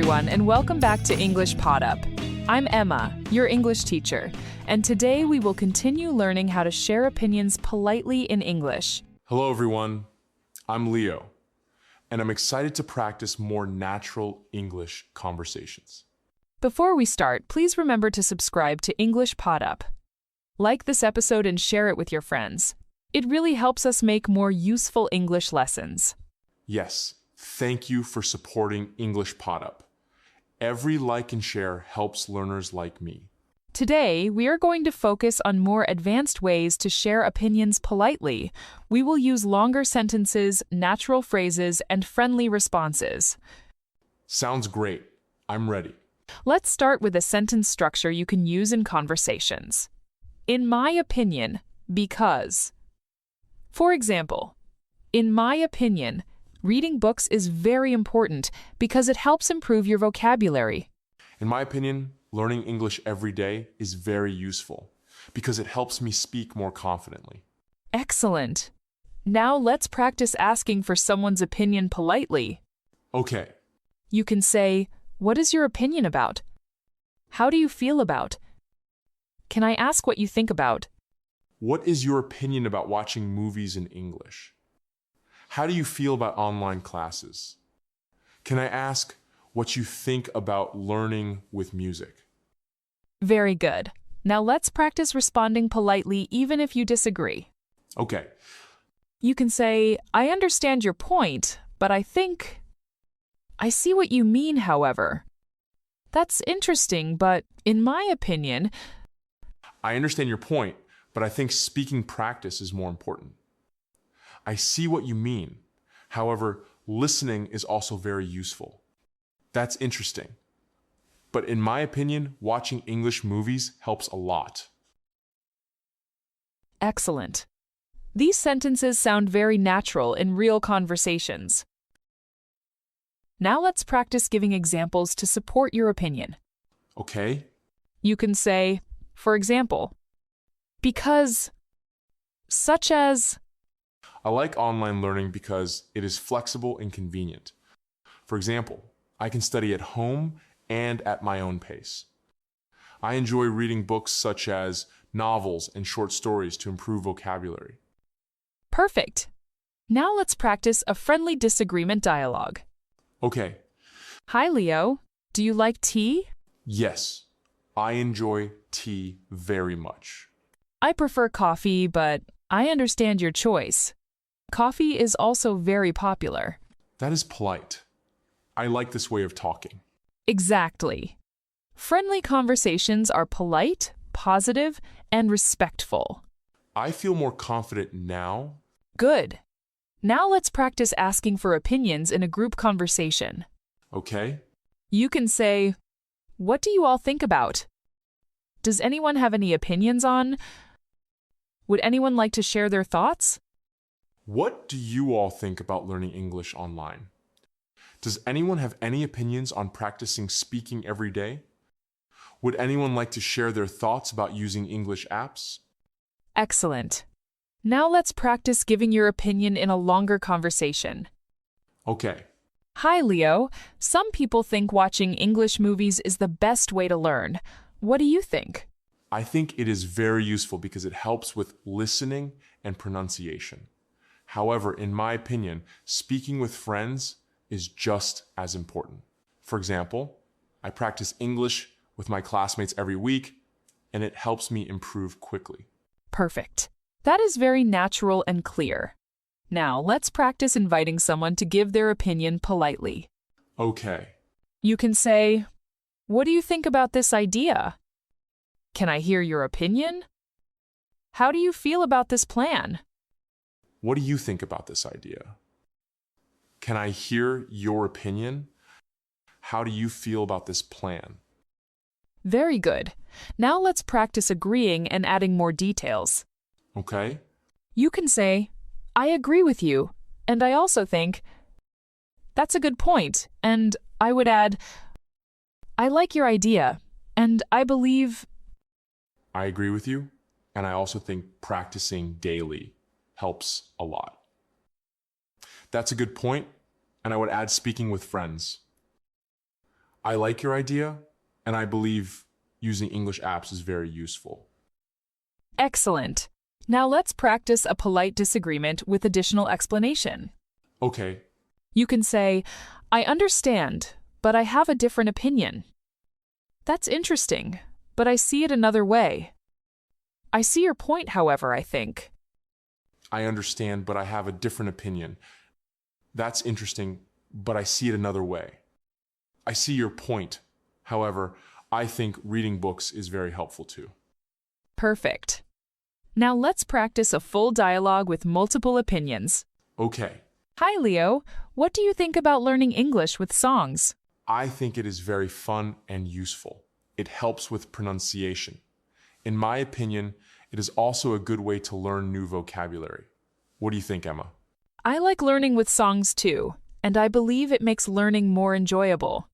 everyone, and welcome back to EnglishPodUp. I'm Emma, your English teacher, and today we will continue learning how to share opinions politely in English. Hello everyone, I'm Leo, and I'm excited to practice more natural English conversations. Before we start, please remember to subscribe to EnglishPodUp. Like this episode and share it with your friends. It really helps us make more useful English lessons. Yes, thank you for supporting EnglishPodUp. Every like and share helps learners like me. Today, we are going to focus on more advanced ways to share opinions politely. We will use longer sentences, natural phrases, and friendly responses. Sounds great. I'm ready. Let's start with a sentence structure you can use in conversations. In my opinion, because. For example, in my opinion, reading books is very important because it helps improve your vocabulary. In my opinion, learning English every day is very useful because it helps me speak more confidently. Excellent. Now let's practice asking for someone's opinion politely. Okay. You can say, "What is your opinion about? How do you feel about? Can I ask what you think about?" What is your opinion about watching movies in English? How do you feel about online classes? Can I ask what you think about learning with music? Very good. Now let's practice responding politely even if you disagree. Okay. You can say, "I understand your point, but I see what you mean, however. That's interesting, but in my opinion..." I understand your point, but I think speaking practice is more important. I see what you mean. However, listening is also very useful. That's interesting. But in my opinion, watching English movies helps a lot. Excellent. These sentences sound very natural in real conversations. Now let's practice giving examples to support your opinion. Okay. You can say, for example, because, such as... I like online learning because it is flexible and convenient. For example, I can study at home and at my own pace. I enjoy reading books such as novels and short stories to improve vocabulary. Perfect. Now let's practice a friendly disagreement dialogue. Okay. Hi, Leo. Do you like tea? Yes, I enjoy tea very much. I prefer coffee, but I understand your choice. Coffee is also very popular. That is polite. I like this way of talking. Exactly. Friendly conversations are polite, positive, and respectful. I feel more confident now. Good. Now let's practice asking for opinions in a group conversation. Okay. You can say, "What do you all think about? Does anyone have any opinions on? Would anyone like to share their thoughts?" What do you all think about learning English online? Does anyone have any opinions on practicing speaking every day? Would anyone like to share their thoughts about using English apps? Excellent. Now let's practice giving your opinion in a longer conversation. Okay. Hi, Leo. Some people think watching English movies is the best way to learn. What do you think? I think it is very useful because it helps with listening and pronunciation. However, in my opinion, speaking with friends is just as important. For example, I practice English with my classmates every week, and it helps me improve quickly. Perfect. That is very natural and clear. Now, let's practice inviting someone to give their opinion politely. Okay. You can say, "What do you think about this idea? Can I hear your opinion? How do you feel about this plan?" What do you think about this idea? Can I hear your opinion? How do you feel about this plan? Very good. Now let's practice agreeing and adding more details. Okay. You can say, "I agree with you, and I also think that's a good point." And I would add, "I like your idea, and I believe..." I agree with you, and I also think practicing daily helps a lot. That's a good point, and I would add speaking with friends. I like your idea, and I believe using English apps is very useful. Excellent. Now let's practice a polite disagreement with additional explanation. Okay, You can say, I understand, but I have a different opinion. That's interesting, but I see it another way. I see your point, however, I think. I understand, but I have a different opinion. That's interesting, but I see it another way. I see your point. However, I think reading books is very helpful too. Perfect. Now let's practice a full dialogue with multiple opinions. Okay, Hi, Leo. What do you think about learning English with songs? I think it is very fun and useful. It helps with pronunciation. In my opinion, it is also a good way to learn new vocabulary. What do you think, Emma? I like learning with songs too, and I believe it makes learning more enjoyable.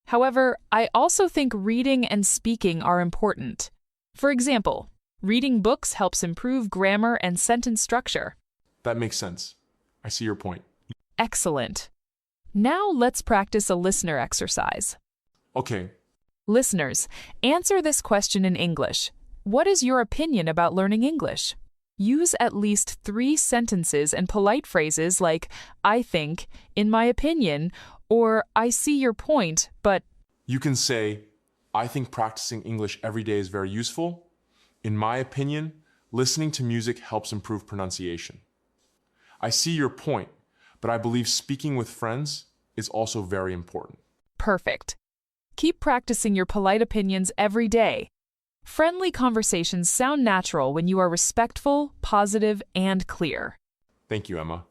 However, I also think reading and speaking are important. For example, reading books helps improve grammar and sentence structure. That makes sense. I see your point. Excellent. Now let's practice a listener exercise. Okay, Listeners, answer this question in English. What is your opinion about learning English? Use at least 3 sentences and polite phrases like, I think, in my opinion, or I see your point, but you can say, I think practicing English every day is very useful. In my opinion, listening to music helps improve pronunciation. I see your point, but I believe speaking with friends is also very important. perfect. Keep practicing your polite opinions every day. Friendly conversations sound natural when you are respectful, positive, and clear. Thank you, Emma.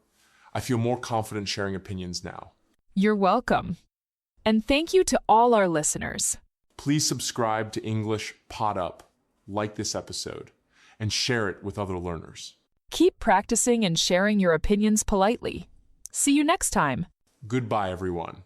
I feel more confident sharing opinions now. You're welcome. And thank you to all our listeners. Please subscribe to EnglishPodUp, like this episode, and share it with other learners. Keep practicing and sharing your opinions politely. See you next time. Goodbye, everyone.